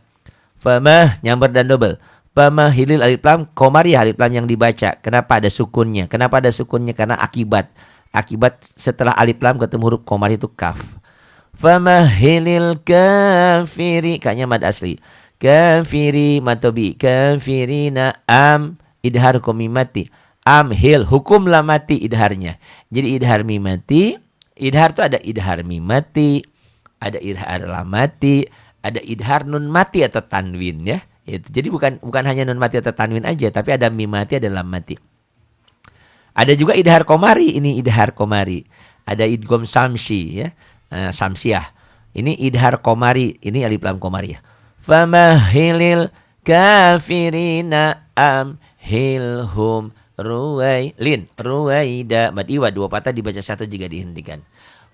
Famah nyamber dan double. Famah hilil alif lam komari alif lam yang dibaca. Kenapa ada sukunnya? Kenapa ada sukunnya? Karena akibat. Akibat setelah alif lam ketemu huruf komari itu kaf. Famah hilil kafiri. Kayaknya mad asli. Kafiri matobi. Kafirina am idhar komimati. Am hil hukumlah mati idharnya. Jadi idhar mimati. Idhar itu ada idhar mimati. Ada idhar lamati. Ada idhar nun mati atau tanwin ya. Jadi bukan hanya nun mati atau tanwin aja, tapi ada mim mati, ada lam mati. Ada juga idhar komari, ini idhar komari. Ada idgham samsi ya. Samsiah. Ini idhar komari, ini alif lam komari ya. Famahilil kafirina amhilhum ruwaida. Mad iwad dua patah dibaca satu jika dihentikan.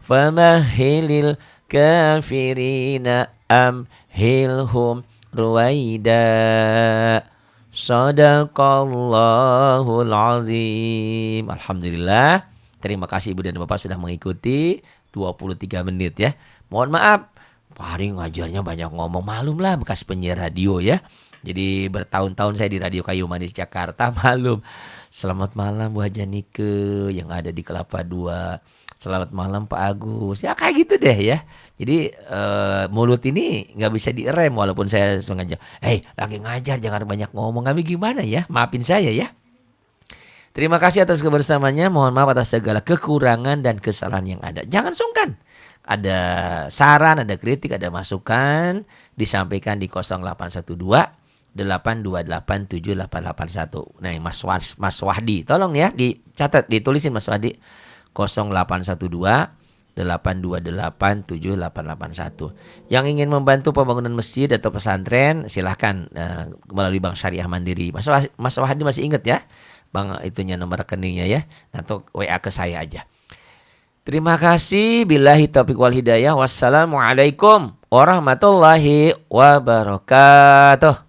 Famahilil kafirina amhilhum ruwaida. Sadaqallahul azim. Alhamdulillah. Terima kasih Ibu dan Bapak sudah mengikuti 23 menit ya. Mohon maaf, Pak Hari ngajarnya banyak ngomong. Malum lah bekas penyiar radio ya. Jadi bertahun-tahun saya di Radio Kayu Manis Jakarta. Malum. Selamat malam Bu Haja Nike yang ada di Kelapa 2. Selamat malam Pak Agus. Ya kayak gitu deh ya. Jadi mulut ini gak bisa direm walaupun saya sengaja. Lagi ngajar jangan banyak ngomong. Tapi gimana ya? Maafin saya ya. Terima kasih atas kebersamaannya. Mohon maaf atas segala kekurangan dan kesalahan yang ada. Jangan sungkan. Ada saran, ada kritik, ada masukan. Disampaikan di 0812 828 7881. Nah Mas Wahdi. Tolong ya dicatat, ditulisin Mas Wahdi. 0812 828 7881. Yang ingin membantu pembangunan masjid atau pesantren silahkan melalui Bank Syariah Mandiri. Mas Wahdi masih ingat ya? Bang itunya nomor rekeningnya ya. Atau WA ke saya aja. Terima kasih. Billahi taufiq wal hidayah. Wassalamualaikum warahmatullahi wabarakatuh.